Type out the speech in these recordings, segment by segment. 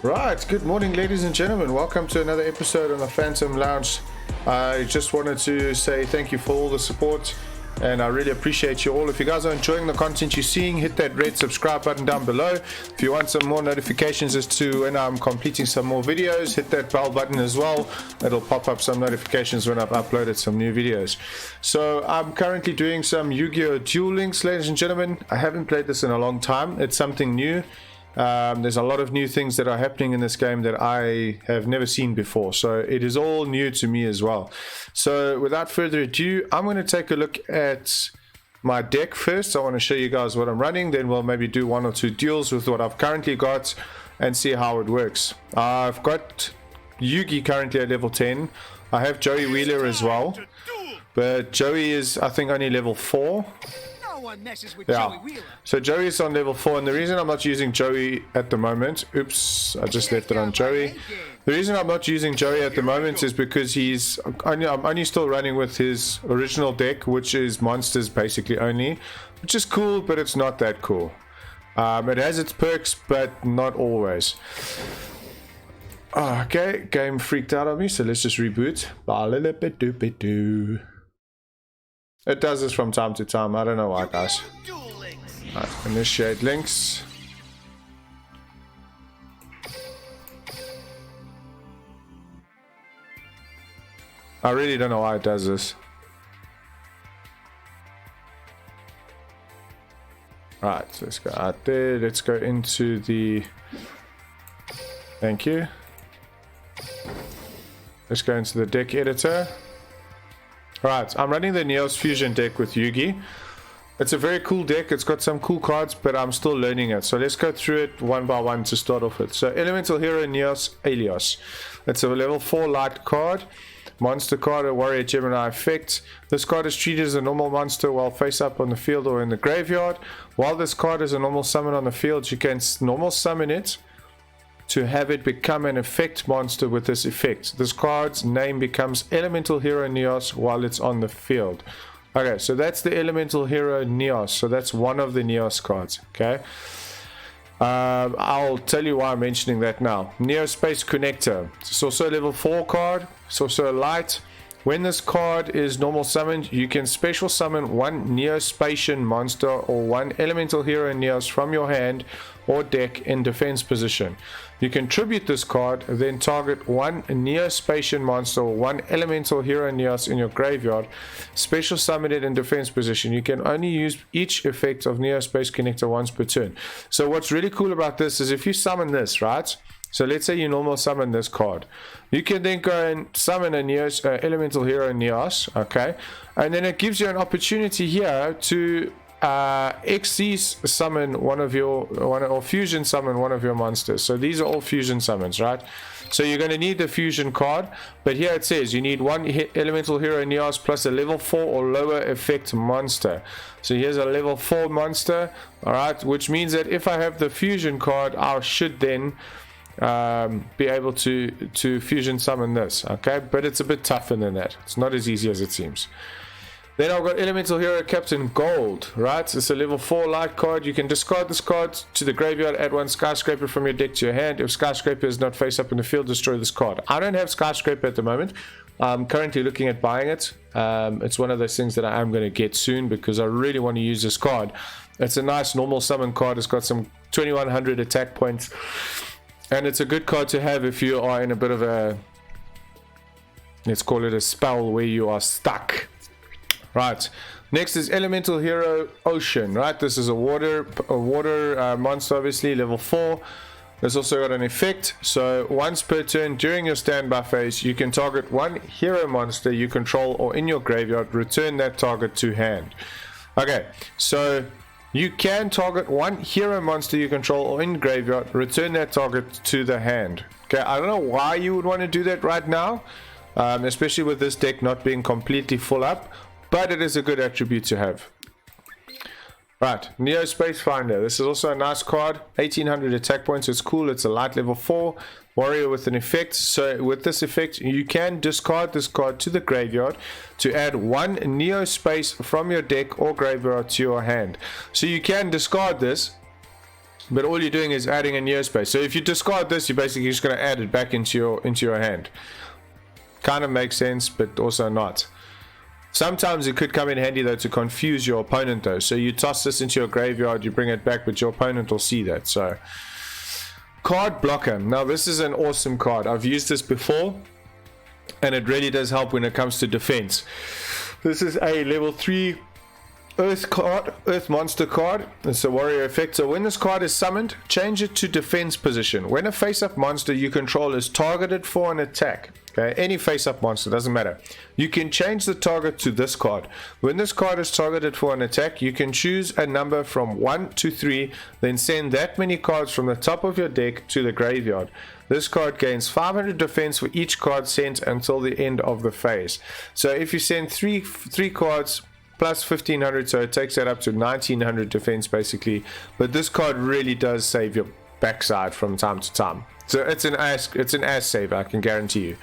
Right, good morning, ladies and gentlemen. Welcome to another episode on the Phantom Lounge. I just wanted to say thank you for all the support, and I really appreciate you all. If you guys are enjoying the content you're seeing, hit that red subscribe button down below. If you want some more notifications as to when I'm completing some more videos, hit that bell button as well. It'll pop up some notifications when I've uploaded some new videos. So I'm currently doing some Yu-Gi-Oh! Duel Links, ladies and gentlemen. I haven't played this in a long time. It's something new. There's a lot of new things that are happening in this game that I have never seen before, so it is all new to me as well. So without further ado, I'm going to take a look at my deck first. I want to show you guys what I'm running, then we'll maybe do one or two duels with what I've currently got and see how it works. I've got Yugi currently at level 10. I have Joey Wheeler as well, but Joey is I think only level 4. So Joey is on level 4, and the reason I'm not using Joey at the moment, oops, I just left it on Joey. The reason I'm not using Joey at the moment is because I'm only still running with his original deck, which is monsters basically only, which is cool, but it's not that cool. It has its perks, but not always. Okay, game freaked out on me, so let's just reboot. It does this from time to time. I don't know why, guys. Right, initiate links. I really don't know why it does this. Right, so let's go out there. Let's go into the... Thank you. Let's go into the deck editor. Right, I'm running the Neos Fusion deck with Yugi. It's a very cool deck. It's got some cool cards, but I'm still learning it. So let's go through it one by one to start off with. So Elemental Hero Neos Alios. It's a level 4 light card. Monster card, a Warrior Gemini effect. This card is treated as a normal monster while face up on the field or in the graveyard. While this card is a normal summon on the field, you can normal summon it to have it become an effect monster with this effect. This card's name becomes Elemental Hero Neos while it's on the field. Okay, so that's the Elemental Hero Neos. So that's one of the Neos cards. Okay, I'll tell you why I'm mentioning that now. Neo Space Connector. It's also a level 4 card. It's also a light. When this card is normal summoned, you can special summon one Neospatian monster or one Elemental Hero Neos from your hand or deck in defense position. You can tribute this card, then target one Neospatian monster or one Elemental Hero Neos in your graveyard, special summon it in defense position. You can only use each effect of Neospace Connector once per turn. So what's really cool about this is if you summon this, right? So let's say you normal summon this card. You can then go and summon a Elemental Hero Neos, okay? And then it gives you an opportunity here to XC summon or fusion summon one of your monsters. So these are all fusion summons, right? So you're going to need the fusion card, but here it says you need one Elemental Hero Neos plus a level 4 or lower effect monster. So here's a level 4 monster, alright, which means that if I have the fusion card, I should then be able to fusion summon this, okay? But it's a bit tougher than that. It's not as easy as it seems. Then I've got Elemental Hero Captain Gold, right? It's a level 4 light card. You can discard this card to the graveyard, add one Skyscraper from your deck to your hand. If Skyscraper is not face up in the field, destroy this card. I don't have Skyscraper at the moment. I'm currently looking at buying it. It's one of those things that I am going to get soon because I really want to use this card. It's a nice normal summon card. It's got some 2100 attack points. And it's a good card to have if you are in a bit of a, let's call it a spell where you are stuck. Right, next is Elemental Hero Ocean, right? This is a water monster, obviously, level 4. There's also got an effect, so once per turn during your standby phase, you can target one hero monster you control or in your graveyard, return that target to hand. Okay, so you can target one hero monster you control or in graveyard, return that target to the hand. Okay, I don't know why you would want to do that right now, especially with this deck not being completely full up. But it is a good attribute to have. Right, Neo Space Finder. This is also a nice card. 1800 attack points. It's cool. It's a light level 4 warrior with an effect. So with this effect, you can discard this card to the graveyard to add one Neo Space from your deck or graveyard to your hand. So you can discard this but all you're doing is adding a Neo Space. So if you discard this, you're basically just going to add it back into your hand. Kind of makes sense, but also not. Sometimes it could come in handy though to confuse your opponent though. So you toss this into your graveyard, you bring it back, but your opponent will see that. So card blocker. Now this is an awesome card. I've used this before, and it really does help when it comes to defense. This is a level 3 Earth card, Earth monster card. It's a warrior effect. So when this card is summoned, change it to defense position. When a face-up monster you control is targeted for an attack, okay, any face-up monster, doesn't matter, you can change the target to this card. When this card is targeted for an attack, you can choose a number from 1 to 3, then send that many cards from the top of your deck to the graveyard. This card gains 500 defense for each card sent until the end of the phase. So if you send three cards plus 1500, so it takes that up to 1900 defense basically. But this card really does save your backside from time to time. So it's an ass saver, I can guarantee you.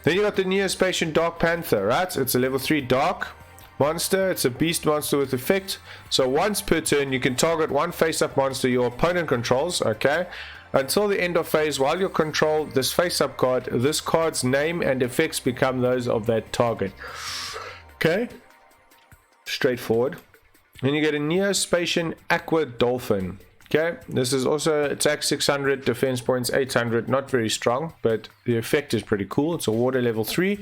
Then you got the Neo-Spacian Dark Panther, right? It's a level 3 dark monster. It's a beast monster with effect. So once per turn you can target one face-up monster your opponent controls, okay? Until the end of phase, while you control this face-up card, this card's name and effects become those of that target. Okay? Straightforward. Then you get a Neo-Spacian Aqua Dolphin. Okay, this is also attack 600, defense points 800, not very strong, but the effect is pretty cool. It's a water level 3.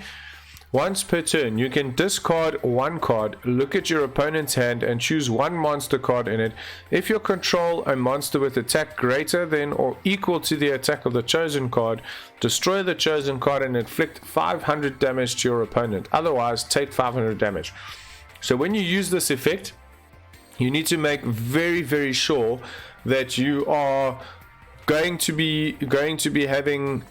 Once per turn, you can discard one card, look at your opponent's hand, and choose one monster card in it. If you control a monster with attack greater than or equal to the attack of the chosen card, destroy the chosen card and inflict 500 damage to your opponent. Otherwise, take 500 damage. So when you use this effect, you need to make very, very sure that you are going to be having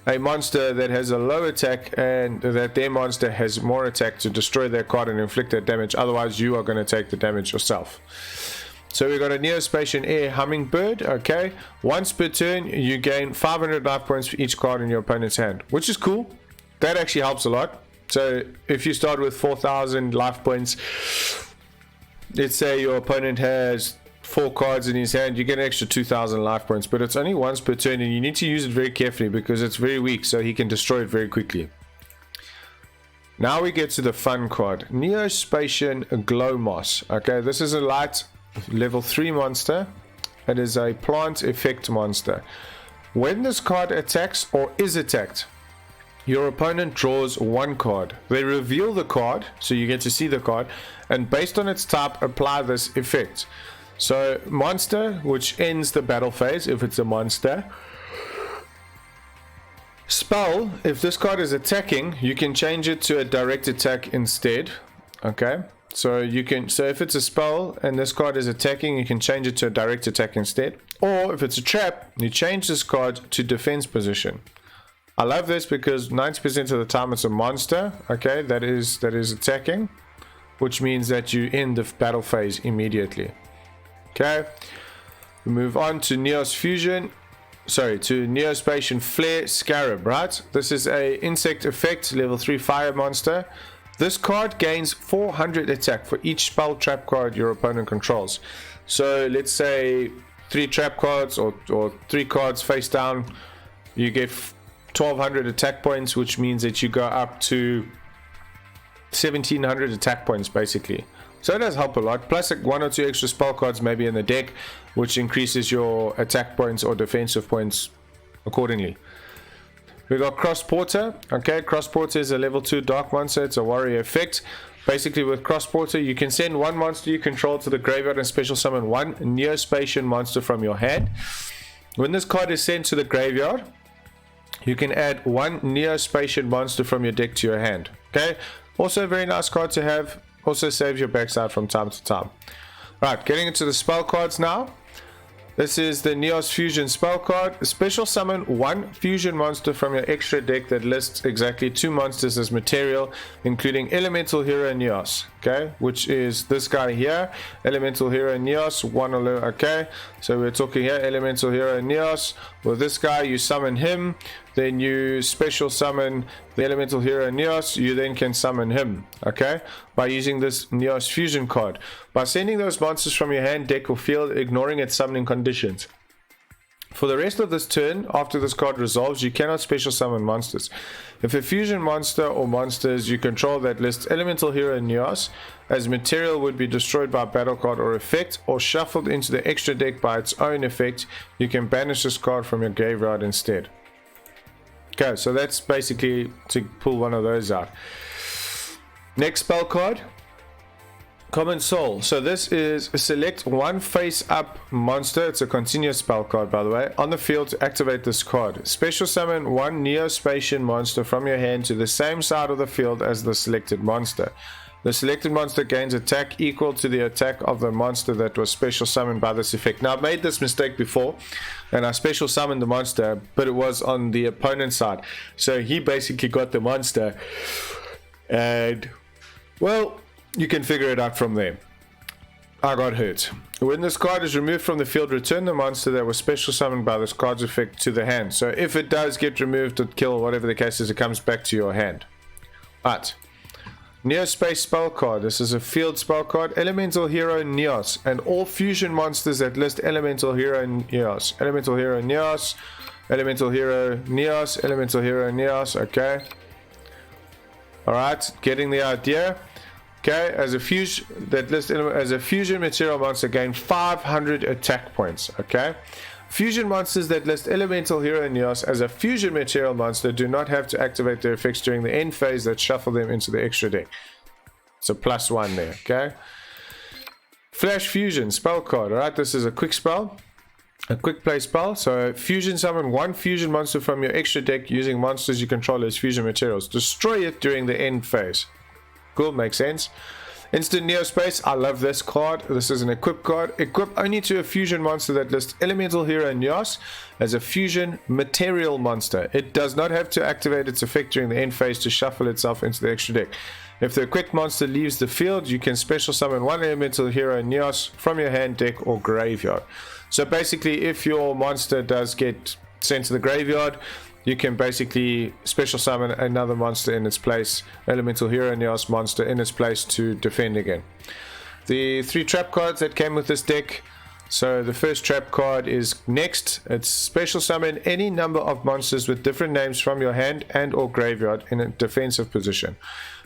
a monster that has a low attack and that their monster has more attack to destroy their card and inflict that damage. Otherwise, you are going to take the damage yourself. So we got a Neo-Spacian Air Hummingbird. Okay, once per turn, you gain 500 life points for each card in your opponent's hand, which is cool. That actually helps a lot. So if you start with 4,000 life points, let's say your opponent has 4 cards in his hand, you get an extra 2,000 life points, but it's only once per turn and you need to use it very carefully because it's very weak, so he can destroy it very quickly. Now we get to the fun card, Neo-Spacian Glow Moss. Okay, this is a light level 3 monster. It is a plant effect monster. When this card attacks or is attacked, your opponent draws one card. They reveal the card, so you get to see the card, and based on its type, apply this effect. So, monster, which ends the battle phase if it's a monster. Spell, if this card is attacking, you can change it to a direct attack instead. Okay, so if it's a spell and this card is attacking, you can change it to a direct attack instead. Or if it's a trap, you change this card to defense position. I love this because 90% of the time it's a monster, okay, that is attacking, which means that you end the battle phase immediately. Okay, we move on to Neo-Spacian Flare Scarab, right? This is a insect effect, level 3 fire monster. This card gains 400 attack for each spell trap card your opponent controls. So let's say 3 trap cards or 3 cards face down, you get 1200 attack points, which means that you go up to 1700 attack points basically. So it does help a lot, plus like 1 or 2 extra spell cards maybe in the deck, which increases your attack points or defensive points accordingly. We got Cross Porter. Okay, Cross Porter is a level 2 dark monster. It's a warrior effect. Basically with Cross Porter, you can send one monster you control to the graveyard and special summon one Neo-Spacian monster from your hand. When this card is sent to the graveyard, you can add one Neo-Spacian monster from your deck to your hand. Okay, also a very nice card to have. Also saves your backside from time to time. Right, getting into the spell cards now. This is the Neos Fusion spell card. Special summon one fusion monster from your extra deck that lists exactly 2 monsters as material, including Elemental Hero Neos. okay, which is this guy here, Elemental Hero Neos, 1 alert, okay. So we're talking here, Elemental Hero Neos. With this guy, you summon him, then you special summon the Elemental Hero Neos, you then can summon him, okay, by using this Neos Fusion card. By sending those monsters from your hand, deck, or field, ignoring its summoning conditions. For the rest of this turn, after this card resolves, you cannot special summon monsters. If a fusion monster or monsters you control that lists Elemental Hero Neos as material would be destroyed by a battle card or effect, or shuffled into the extra deck by its own effect, you can banish this card from your graveyard instead. Okay, so that's basically to pull one of those out. Next spell card. Common Soul. So this is select one face-up monster. It's a continuous spell card, by the way, on the field to activate this card. Special summon one Neospatian monster from your hand to the same side of the field as the selected monster. The selected monster gains attack equal to the attack of the monster that was special summoned by this effect. Now, I've made this mistake before, and I special summoned the monster, but it was on the opponent's side. So he basically got the monster, and, well, you can figure it out from there. I got hurt. When this card is removed from the field, return the monster that was special summoned by this card's effect to the hand. So if it does get removed or killed, whatever the case is, it comes back to your hand. But Neospace spell card. This is a field spell card. Elemental Hero Neos, and all fusion monsters that list Elemental Hero Neos. Elemental Hero Neos, Elemental Hero Neos, Elemental Hero Neos. Okay. Alright, getting the idea. Okay, as a fusion material monster, gain 500 attack points. Okay, fusion monsters that list Elemental Hero Neos as a fusion material monster do not have to activate their effects during the end phase that shuffle them into the extra deck. It's a +1 there. Okay, Flash Fusion spell card. Alright, this is a quick spell, a quick play spell. So fusion summon one fusion monster from your extra deck using monsters you control as fusion materials. Destroy it during the end phase. Cool, makes sense. Instant Neospace, I love this card. This is an equip card. Equip only to a fusion monster that lists Elemental Hero Neos as a fusion material monster. It does not have to activate its effect during the end phase to shuffle itself into the extra deck. If the equipped monster leaves the field, you can special summon one Elemental Hero Neos from your hand, deck, or graveyard. So basically, if your monster does get sent to the graveyard, you can basically special summon another monster in its place, Elemental Hero Neos monster in its place to defend again. The 3 trap cards that came with this deck. So the first trap card is Next. It's special summon any number of monsters with different names from your hand and or graveyard in a defensive position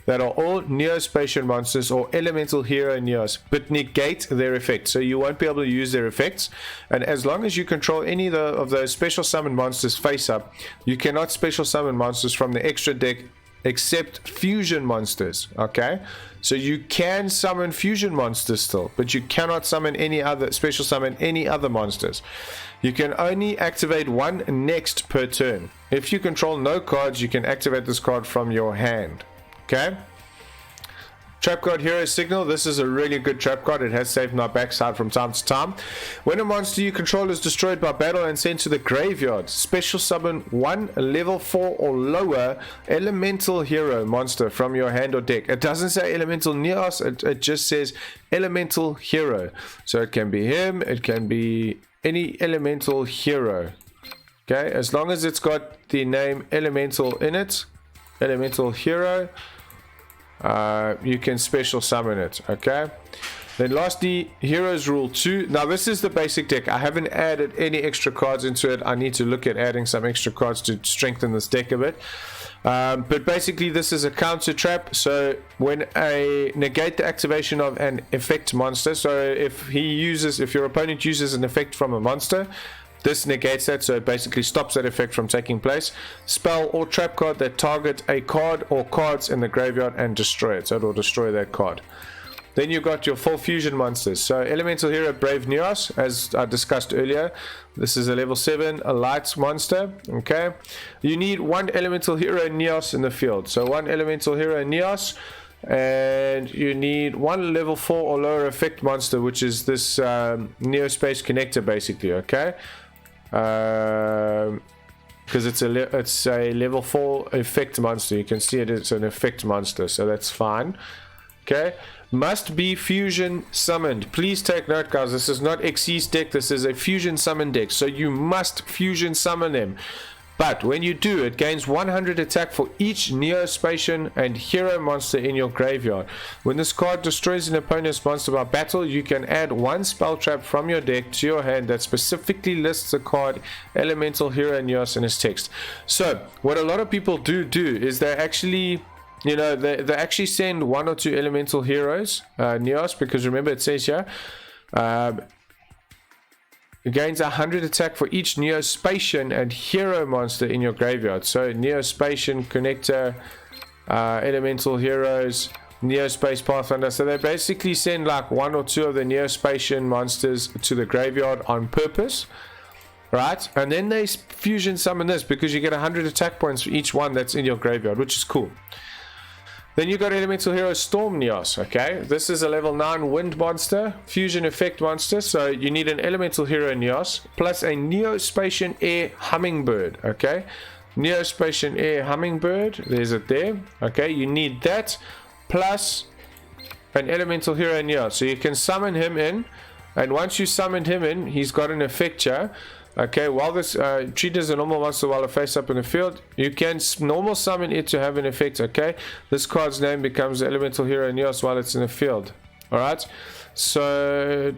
that are all Neospatian monsters or Elemental Hero Neos, but negate their effects. So you won't be able to use their effects, and as long as you control any of those special summon monsters face up, you cannot special summon monsters from the extra deck except fusion monsters. Okay, so you can summon fusion monsters still, but you cannot summon any other special summon any other monsters. You can only activate one Next per turn. If you control no cards, you can activate this card from your hand. Okay. Trap card Hero Signal. This is a really good trap card. It has saved my backside from time to time. When a monster you control is destroyed by battle and sent to the graveyard, special summon one level 4 or lower Elemental Hero monster from your hand or deck. It doesn't say Elemental Neos, it just says Elemental Hero. So it can be him, it can be any Elemental Hero. Okay, as long as it's got the name Elemental in it, Elemental Hero, you can special summon it. Okay, then lastly, Heroes Rule 2. Now this is the basic deck. I haven't added any extra cards into it. I need to look at adding some extra cards to strengthen this deck a bit, but basically this is a counter trap. So when negate the activation of an effect monster, so if your opponent uses an effect from a monster, this negates that, so it basically stops that effect from taking place. Spell or trap card that target a card or cards in the graveyard and destroy it, so it will destroy that card. Then you've got your 4 fusion monsters. So Elemental Hero Brave Neos, as I discussed earlier. This is a level 7, a light monster. Okay, you need one Elemental Hero Neos in the field. So one Elemental Hero Neos, and you need one level 4 or lower effect monster, which is this Neospace connector basically. Okay, because it's a level 4 effect monster. You can see it's an effect monster, so that's fine. Okay, must be fusion summoned. Please take note, guys, this is not Xyz's deck, this is a fusion summon deck, so you must fusion summon them. But when you do, it gains 100 attack for each Neo-Spacian and Hero monster in your graveyard. When this card destroys an opponent's monster by battle, you can add one spell trap from your deck to your hand that specifically lists the card Elemental Hero Neos in its text. So, what a lot of people do is they actually, you know, they actually send one or two Elemental Heroes, Neos, because remember it says here, it gains 100 attack for each Neo-Spacian and Hero monster in your graveyard. So Neo-Spacian, Connector, Elemental Heroes, Neo-Space Pathfinder. So they basically send like one or two of the Neo-Spacian monsters to the graveyard on purpose, right? And then they fusion summon this because you get 100 attack points for each one that's in your graveyard, which is cool. Then you got Elemental Hero Storm Neos, okay? This is a level 9 wind monster, fusion effect monster, so you need an Elemental Hero Neos, plus a Neo-Spacian Air Hummingbird, okay? Neo-Spacian Air Hummingbird, there's it there, okay? You need that, plus an Elemental Hero Neos, so you can summon him in, and once you summoned him in, he's got an effect here. Okay, while this treat as a normal monster while it face up in the field, you can normal summon it to have an effect. Okay, this card's name becomes Elemental Hero Neos while it's in the field. Alright, so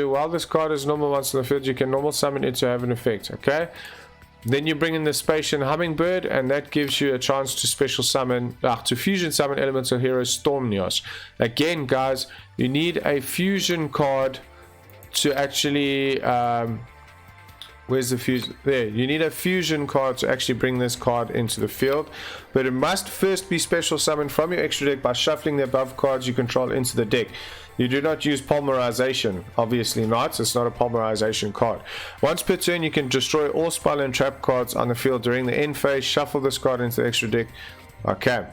while this card is normal monster in the field, you can normal summon it to have an effect. Okay, then you bring in the Spacian Hummingbird, and that gives you a chance to special summon, to fusion summon Elemental Hero Storm Neos. Again, guys, you need a fusion card to actually where's the fusion? There, you need a fusion card to actually bring this card into the field, but it must first be special summoned from your extra deck by shuffling the above cards you control into the deck. You do not use Polymerization, obviously not, it's not a Polymerization card. Once per turn, you can destroy all spell and trap cards on the field during the end phase, shuffle this card into the extra deck. Okay.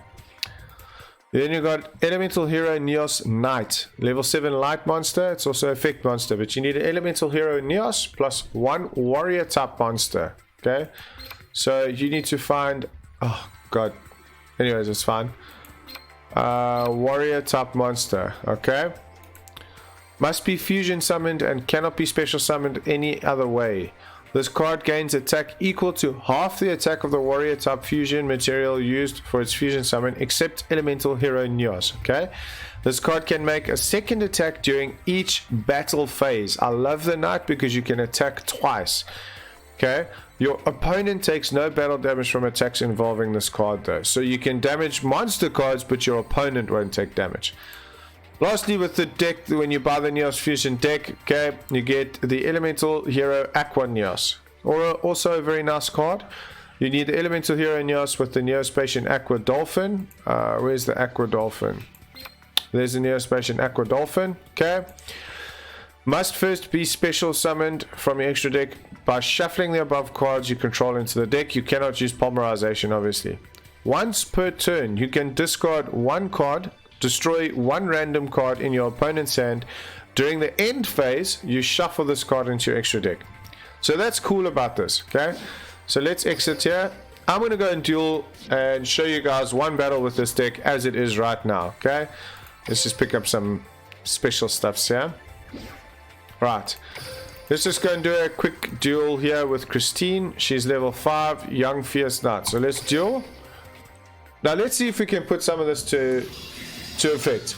Then you got Elemental Hero Neos Knight, level 7 light monster. It's also effect monster, but you need an Elemental Hero Neos plus one warrior type monster. Okay, so you need to find, oh god, anyways, it's fine. Warrior type monster. Okay, must be fusion summoned and cannot be special summoned any other way. This card gains attack equal to half the attack of the warrior type fusion material used for its fusion summon, except Elemental Hero Neos. Okay, this card can make a second attack during each battle phase. I love the knight because you can attack twice. Okay, your opponent takes no battle damage from attacks involving this card though, so you can damage monster cards, but your opponent won't take damage. Lastly, with the deck, when you buy the Neos Fusion deck, okay, you get the Elemental Hero Aqua Neos, or also a very nice card. You need the Elemental Hero Neos with the Neo-Spacian Aqua Dolphin. Where's the Aqua Dolphin? There's the Neo-Spacian Aqua Dolphin. Okay, must first be special summoned from your extra deck by shuffling the above cards you control into the deck. You cannot use Polymerization, obviously. Once per turn, you can discard one card, destroy one random card in your opponent's hand. During the end phase, you shuffle this card into your extra deck. So that's cool about this. Okay, so let's exit here. I'm going to go and duel and show you guys one battle with this deck as it is right now. Okay, let's just pick up some special stuffs here. Right, let's just go and do a quick duel here with Christine. She's level 5, young fierce knight. So let's duel. Now let's see if we can put some of this to effect.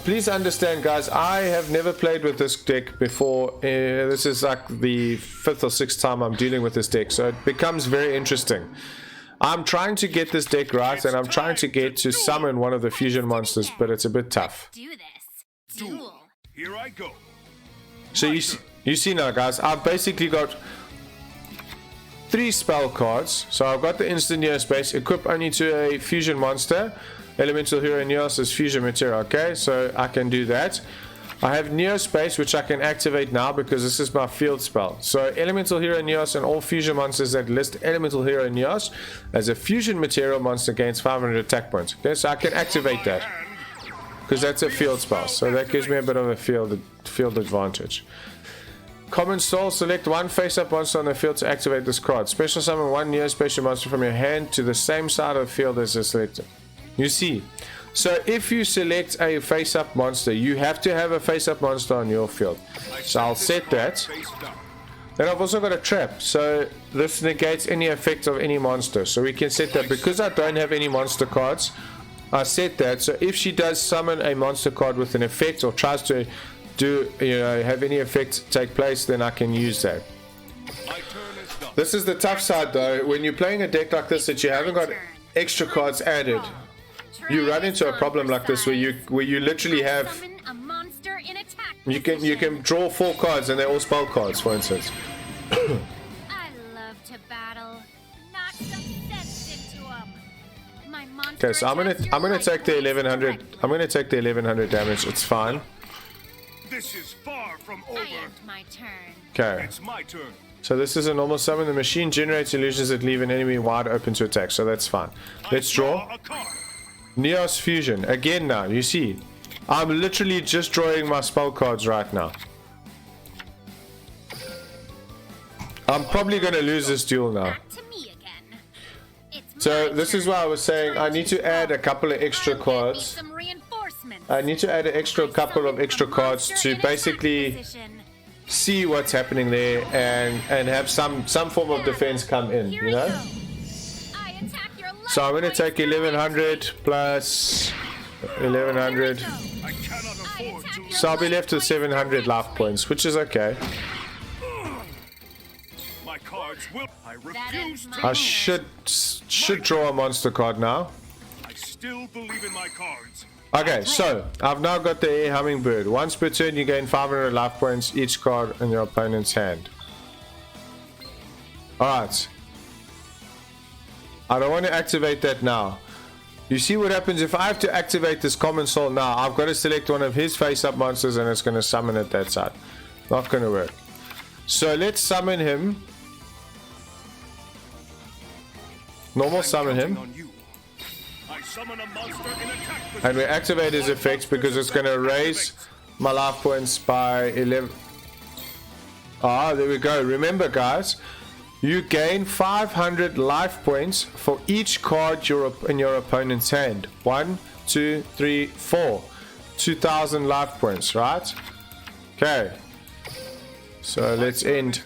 Please understand, guys, I have never played with this deck before. This is like the 5th or 6th time I'm dealing with this deck, so it becomes very interesting. I'm trying to get this deck right, and I'm trying to get to summon one of the fusion monsters, but it's a bit tough. Duel. Here I go. So you see now, guys, I've basically got 3 spell cards. So I've got the instant Neo Space, equip only to a fusion monster. Elemental Hero Neos is fusion material. Okay, so I can do that. I have Neo Space, which I can activate now because this is my field spell. So Elemental Hero Neos and all fusion monsters that list Elemental Hero Neos as a fusion material monster gains 500 attack points. Okay, so I can activate that because that's a field spell. So that gives me a bit of a field advantage. Common Soul, select one face-up monster on the field to activate this card. Special summon one Neo Spacian monster from your hand to the same side of the field as the selected. You see, So if you select a face-up monster, you have to have a face-up monster on your field. So I'll set that. Then I've also got a trap, so this negates any effect of any monster. So we can set that. Because I don't have any monster cards, I set that. So if she does summon a monster card with an effect or tries to do, have any effect take place, then I can use that. This is the tough side though. When you're playing a deck like this that you haven't got extra cards added, you run into a problem like this where you literally have, you can draw 4 cards and they're all spell cards, for instance. I love to battle. Knock some sense into 'em. My monster. Okay, so I'm gonna take the 1100. I'm gonna take the 1100 damage. It's fine. This is far from over. My turn. Okay. It's my turn. So this is a normal summon. The machine generates illusions that leave an enemy wide open to attack. So that's fine. Let's draw. A card. Neos Fusion. Again now, you see. I'm literally just drawing my spell cards right now. I'm probably going to lose this duel now. Back to me again. It's So my this is turn. why I was saying I need to add a couple of extra I'll get me cards. some reinforcements. I need to add a couple of extra cards to basically see what's happening there and have some form of defense come in, you know? So I'm going to take 1100 plus 1100. I cannot afford to. So I'll be left with 700 life points, which is okay. My cards will. I refuse to. I should draw a monster card now. I still believe in my cards. Okay, so I've now got the air hummingbird. Once per turn, you gain 500 life points each card in your opponent's hand. Alright. I don't want to activate that now. You see what happens if I have to activate this common soul now? I've got to select one of his face-up monsters and it's going to summon it that side. Not going to work. So let's summon him. Normal summon him. On you. I summon a monster in attack position. And we activate his effects because it's going to raise my life points by 11. Ah, there we go. Remember, guys, you gain 500 life points for each card in your opponent's hand. 1, 2, 3, 4. 2,000 life points, right? Okay. So let's end.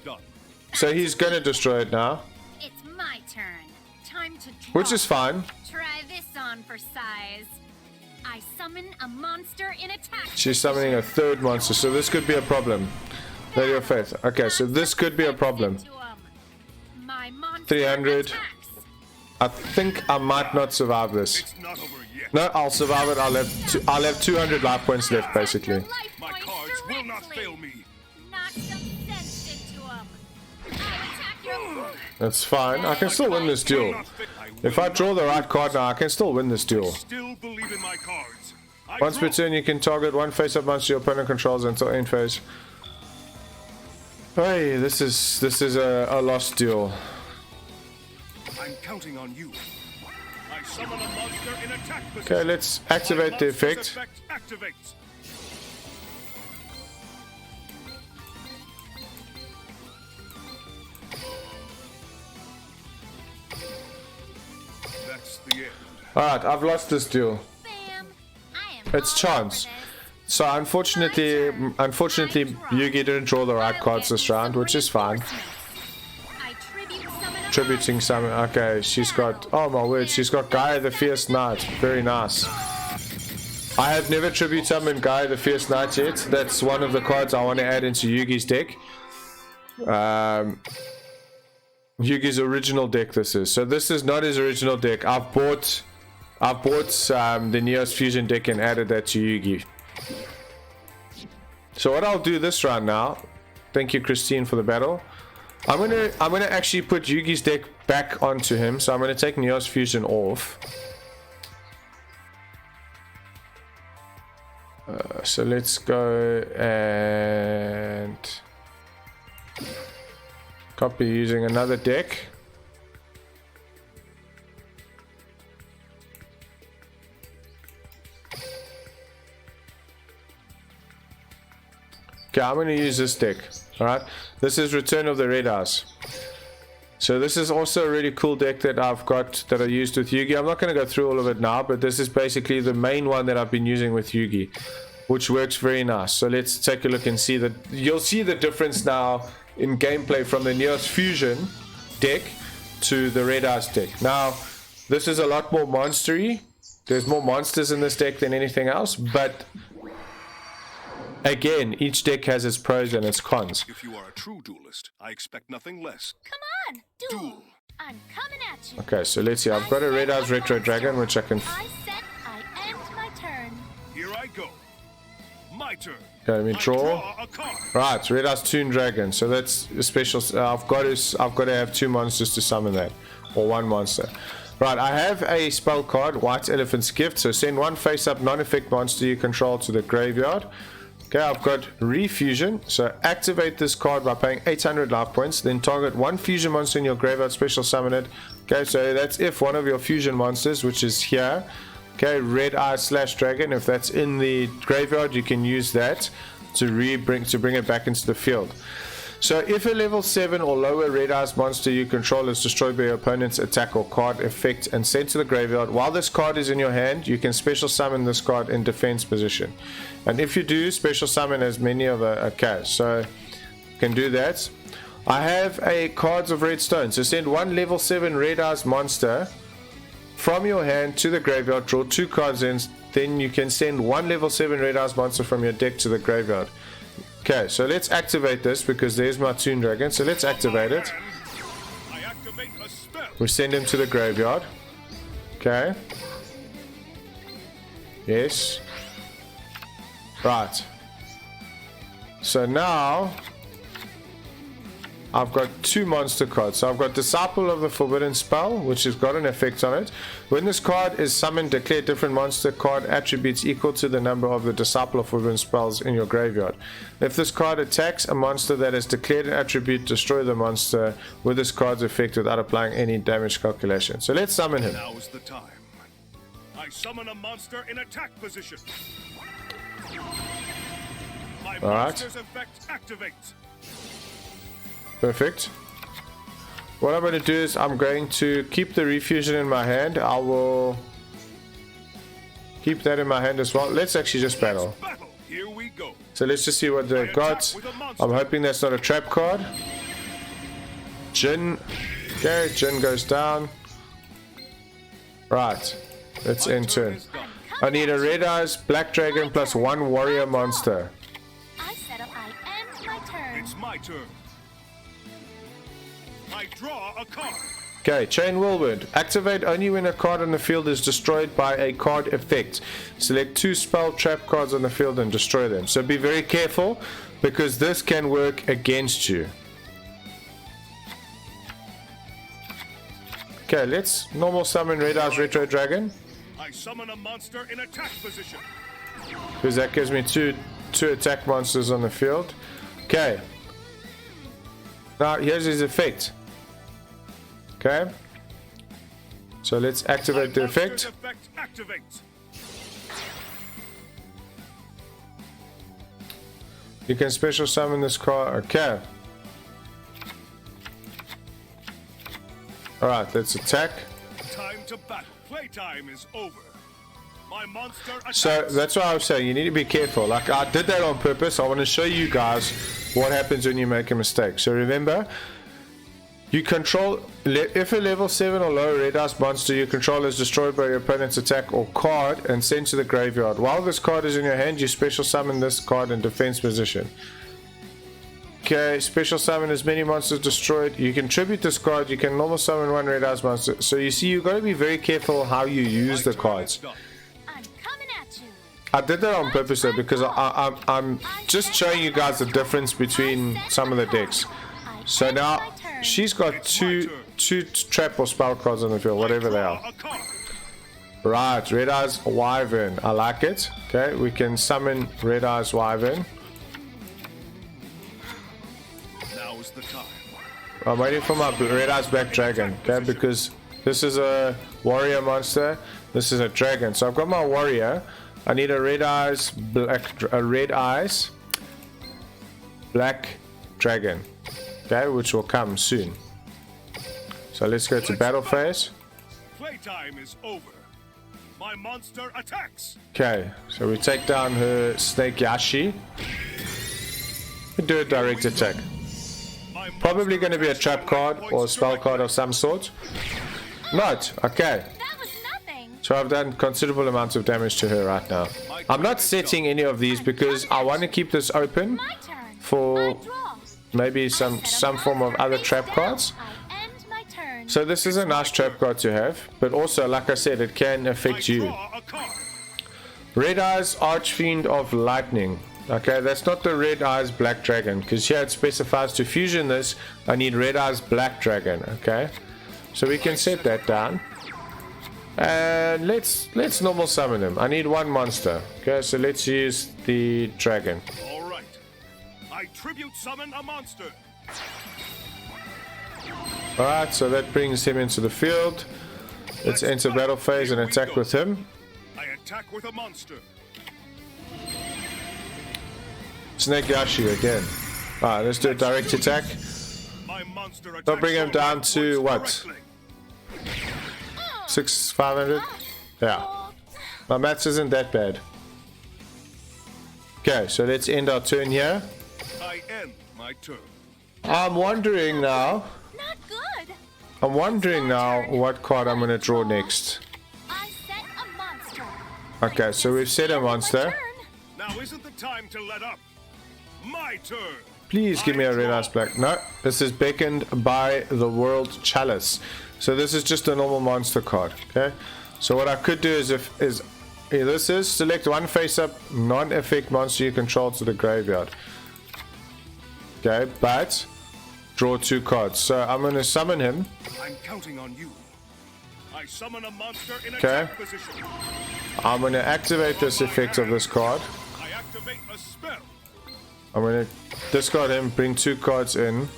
So he's going to destroy it now, It's my turn. Time to draw. which is fine. Try this on for size. I summon a monster in attack. She's summoning a third monster, so this could be a problem. Lady of Faith. Okay, so this could be a problem. My monster 300. attacks. I think I might not survive this. It's not over yet. No, I'll survive it. I'll have 200 life points left, basically. My cards will not fail me. Knock some sense into 'em. I'll attack your That's fine. I can still win this duel. If I draw the right card now, I can still win this duel. Still believe in my cards. I Once per draw. turn, you can target one face-up monster your opponent controls until end phase. Hey, this is a lost duel. I'm counting on you. I summon a monster in attack position. Okay, let's activate the Monster's effect. activates. That's the end. Alright, I've lost this duel. Bam. I am It's all chance. over this. So unfortunately, Yugi didn't draw the right cards this round, which is fine. I tribute summon a Tributing summon. Okay, she's got. Oh my word, she's got Gaia the Fierce Knight. Very nice. I have never tribute summoned Gaia the Fierce Knight yet. That's one of the cards I want to add into Yugi's deck. Yugi's original deck. This is. So this is not his original deck. I've bought the Neos Fusion deck and added that to Yugi. So what I'll do this round now. Thank you, Christine, for the battle. I'm gonna actually put Yugi's deck back onto him. So I'm gonna take Neos Fusion off. So let's go and copy using another deck. Okay, I'm going to use this deck. Alright, this is Return of the Red Eyes. So this is also a really cool deck that I've got that I used with Yugi. I'm not going to go through all of it now, but this is basically the main one that I've been using with Yugi, which works very nice. So let's take a look and see that. You'll see the difference now in gameplay from the Neos Fusion deck to the Red Eyes deck. Now, this is a lot more monstery. There's more monsters in this deck than anything else, but again, each deck has its pros and its cons. If you are a true duelist, I expect nothing less. Come on, duel. I'm coming at you. Okay, so let's see. I've got a Red Eyes Retro Dragon, which I can... I said I end my turn. Here I go. My turn. Okay, let me draw. A card. Right, Red Eyes Toon Dragon. So that's a special. I've got to have 2 monsters to summon that, or 1 monster. Right, I have a spell card, White Elephant's Gift. So send 1 face-up non-effect monster you control to the graveyard. Okay, I've got Refusion. So activate this card by paying 800 life points. Then target 1 fusion monster in your graveyard, special summon it. Okay, so that's if one of your fusion monsters, which is here. Okay, Red Eye / Dragon. If that's in the graveyard, you can use that to bring it back into the field. So if a level 7 or lower Red Eyes monster you control is destroyed by your opponent's attack or card effect and sent to the graveyard, while this card is in your hand, you can special summon this card in defense position. And if you do, special summon as many of a cast. So you can do that. I have a Cards of Redstone. So send 1 level 7 Red Eyes monster from your hand to the graveyard, draw 2 cards in, then you can send 1 level 7 Red Eyes monster from your deck to the graveyard. Okay, so let's activate this because there's my Toon Dragon. So let's activate it. I activate a spell. We send him to the graveyard. Okay. Yes. Right. So now I've got 2 monster cards. So I've got Disciple of the Forbidden Spell, which has got an effect on it. When this card is summoned, declare different monster card attributes equal to the number of the Disciple of Forbidden Spells in your graveyard. If this card attacks a monster that has declared an attribute, destroy the monster with this card's effect without applying any damage calculation. So let's summon him. Now is the time. I summon a monster in attack position. My monster's effect activates. Perfect. What I'm going to do is I'm going to keep the Refusion in my hand. I will keep that in my hand as well. Let's actually just battle. Here we go. So let's just see what they've got. I'm hoping that's not a trap card. Jin. Okay, Jin goes down. Right. Let's end turn. I need a Red Eyes Black Dragon plus 1 warrior monster. I said I end my turn. It's my turn. I draw a card. Okay, Chain Whirlwind. Activate only when a card on the field is destroyed by a card effect. Select 2 spell trap cards on the field and destroy them. So be very careful because this can work against you. Okay, let's normal summon Red Eyes Retro Dragon. I summon a monster in attack position. Because that gives me two attack monsters on the field. Okay. Now here's his effect. Okay. So let's activate the effect. Activates. You can special summon this card. Okay. Alright, let's attack. Time to battle. Playtime is over. My monster attacks. So that's why I was saying you need to be careful. Like I did that on purpose. I want to show you guys what happens when you make a mistake. So remember, you control, if a level 7 or lower Red Eyes monster you control is destroyed by your opponent's attack or card and sent to the graveyard. While this card is in your hand, you special summon this card in defense position. Okay, special summon as many monsters destroyed. You can tribute this card. You can normal summon 1 Red Eyes monster. So you see, you've got to be very careful how you use the cards. I'm coming at you. I did that on purpose though, because I'm just showing you guys the difference between some of the decks. So now she's got two trap or spell cards on the field, whatever they are. Right, Red Eyes Wyvern. I like it. Okay, we can summon Red Eyes Wyvern. The time. I'm waiting for my Red Eyes Black Dragon, okay, because this is a warrior monster, this is a dragon. So I've got my warrior. I need a Red Eyes Black Dragon, okay, which will come soon. So let's go to battle phase. Playtime is over. My monster attacks. Okay, so we take down her Snake Yashi. We do a direct attack. Probably going to be a trap card or a spell card of some sort. Not. Okay. That was nothing. So I've done considerable amounts of damage to her right now. I'm not setting any of these because I want to keep this open My turn. for I draw. maybe some form of other trap cards. I end my turn. So this is a nice trap card to have, but also, like I said, it can affect you. Draw a card. Red Eyes Archfiend of Lightning. Okay, that's not the Red Eyes Black Dragon, because here it specifies to fusion this, I need Red Eyes Black Dragon. Okay, so we can set that down. And let's normal summon him. I need one monster. Okay, so let's use the dragon. All right. I tribute summon a monster. Alright, so that brings him into the field. Let's enter battle phase and attack with him. I attack with a monster. Snake Yashi again. Alright, let's do a direct attack. My monster attacks. I'll bring him down to what? directly. 500? Yeah. My maths isn't that bad. Okay, so let's end our turn here. I end my turn. I'm wondering now. Not good. I'm wondering now what card I'm going to draw next. I set a monster. Okay, so we've set a monster. Now isn't the time to let up. My turn. Please give me a red eyes black. No, this is beckoned by the World Chalice. So this is just a normal monster card. Okay. So what I could do is if this is select one face-up non-effect monster you control to the graveyard. Okay, but draw 2 cards. So I'm going to summon him. I'm counting on you. I summon a monster in Okay. attack position. I'm going to activate this effect of this card. I activate a spell. I'm going to discard him, bring 2 cards in.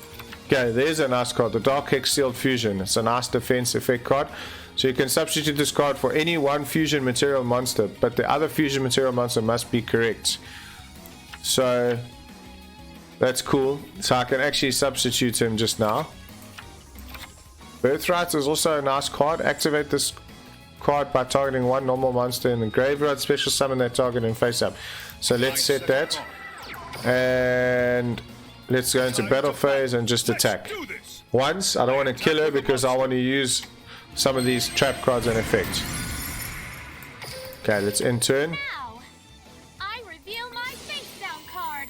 Okay, there's a nice card, the Dark Hex Sealed Fusion. It's a nice defense effect card. So you can substitute this card for any one fusion material monster, but the other fusion material monster must be correct. So that's cool. So I can actually substitute him just now. Birthright is also a nice card. Activate this card by targeting one normal monster in the graveyard. Special summon that target and face up. So let's set that. And let's go into battle phase and just attack. Do this. Once, I don't want to kill her because I want to use some of these trap cards in effect. Okay, let's end turn. Now, I reveal my face down card.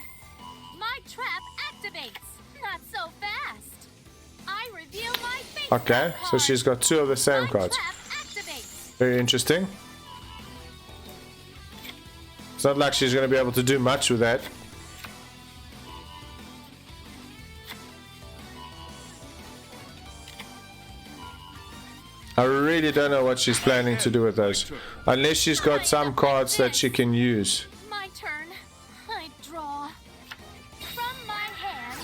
My trap activates. Not so fast. I reveal my face Okay, down so card. she's got 2 of the same My cards. trap activates. Very interesting. It's not like she's going to be able to do much with that. I really don't know what she's planning to do with those. Unless she's got some cards that she can use. My turn. I draw. From my hand,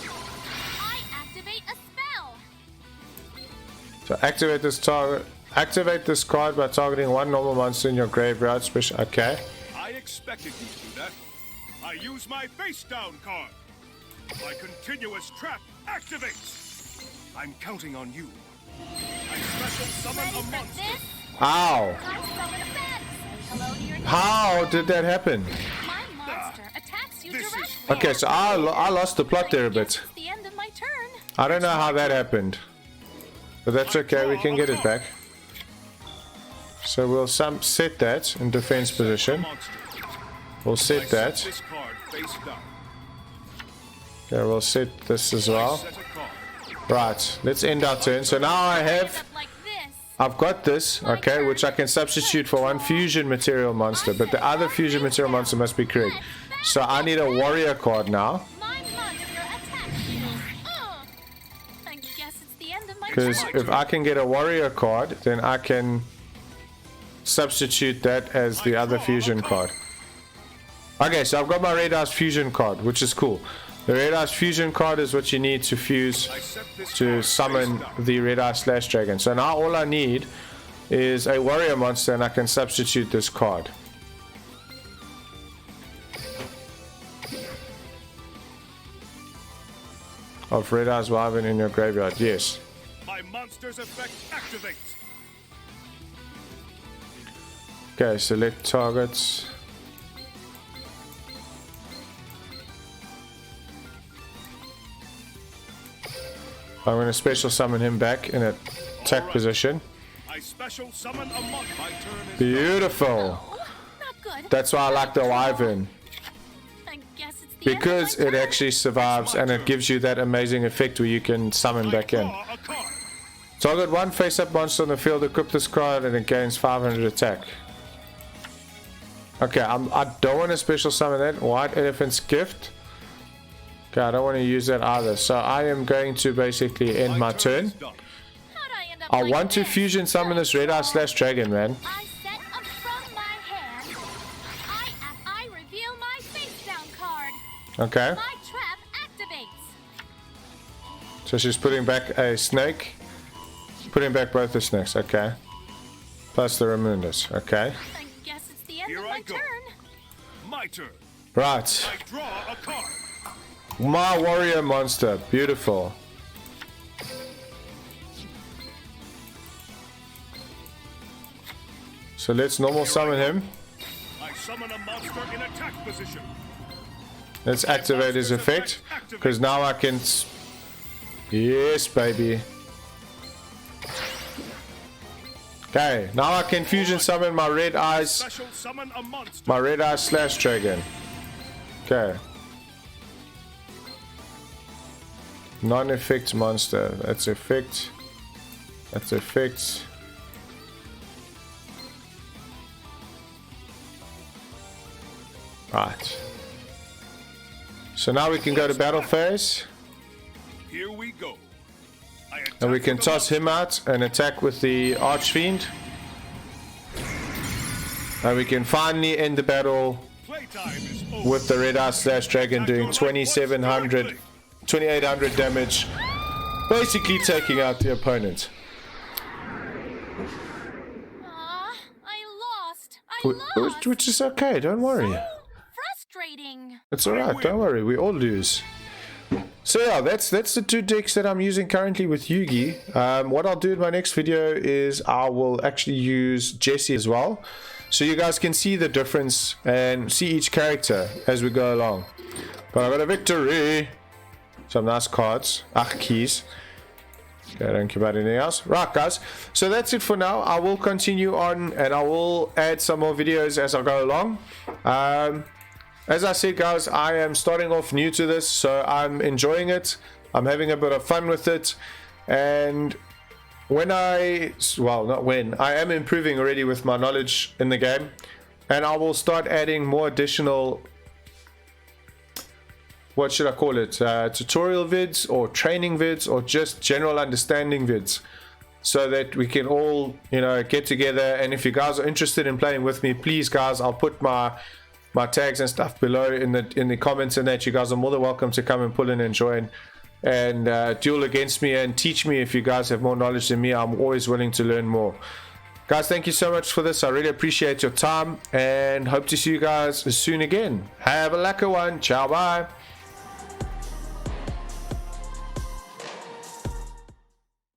I activate a spell. So activate this card by targeting one normal monster in your graveyard. Special. Okay. I expected you to do that. I use my face down card. My continuous trap activates. I'm counting on you. I special summon Ready a for monster. this? Ow! I summon a bat. Say hello to your neighbor. How did that happen? My monster attacks you This is directly. Okay, so I lost the plot there a bit. It's the end of my turn. I don't know how that happened. But that's okay, we can get it back. So we'll set that in defense position. Monster. We'll I set set that. this card face down. Okay, we'll set this as I well. set a card. Right, let's end our turn. So now I have, Up like this. I've got this, okay, which I can substitute for one fusion material monster, but the other fusion material monster must be correct. So I need a warrior card now, My monster attacks you. I guess it's the end of my because turn. if I can get a warrior card, then I can substitute that as the other fusion card. Okay, so I've got my Red Eyes Fusion card, which is cool. The Red Eyes Fusion card is what you need to fuse I set this to card summon face down. the Red Eye Slash Dragon. So now all I need is a warrior monster and I can substitute this card. Of Red Eyes Wyvern in your graveyard, yes. My my monster's effect activates. Okay, select targets. I'm going to special summon him back in attack position. I special summon a monster. My turn is Beautiful. Oh, not good. That's why I like the Wyvern. I guess it's the Because end of it my turn. actually survives and it gives you that amazing effect where you can summon back in. draw a card. Target one face-up monster on the field, equip this card and it gains 500 attack. Okay, I don't want to special summon that. White Elephant's Gift. Okay, I don't want to use that either. So I am going to basically end my turn. is done. How'd I end up I like want to this? fusion summon this Red Eye Slash Dragon, man. I set up from my hand. I reveal my face down card. Okay, My trap activates. so she's putting back a snake. Putting back both the snakes, okay. Plus the Ramundus, okay. I guess it's the end Here of I my go. turn. My turn. Right, I draw a card. my warrior monster, beautiful. So let's normal summon him. I summon a monster in attack position. Let's activate his effect, because now I can... Yes, baby. Okay, now I can fusion summon my Red Eyes, Special summon a monster. my Red Eye Slash Dragon. Okay. Non-effect monster. That's effect. That's effect. Right. So now we can go to battle phase. Here we go. I attack And we can with a toss him out and attack with the Archfiend. And we can finally end the battle Playtime is over. with the Red Eye Slash Dragon doing 2800 damage. Basically taking out the opponent. I lost. I lost. Which is okay, don't worry. Frustrating. It's alright, don't worry, we all lose. So yeah, that's the two decks that I'm using currently with Yugi. What I'll do in my next video is I will actually use Jesse as well. So you guys can see the difference and see each character as we go along. But I got a victory! Some nice cards. Keys. Okay, I don't care about anything else. Right, guys. So that's it for now. I will continue on and I will add some more videos as I go along. As I said, guys, I am starting off new to this, so I'm enjoying it. I'm having a bit of fun with it. And I am improving already with my knowledge in the game. And I will start adding more additional, what should I call it, tutorial vids or training vids or just general understanding vids, so that we can all, get together. And if you guys are interested in playing with me, please, guys, I'll put my tags and stuff below in the comments, and that you guys are more than welcome to come and pull in and join and duel against me and teach me. If you guys have more knowledge than me, I'm always willing to learn more. Guys, thank you so much for this. I really appreciate your time and hope to see you guys soon again. Have a lekker one. Ciao, bye.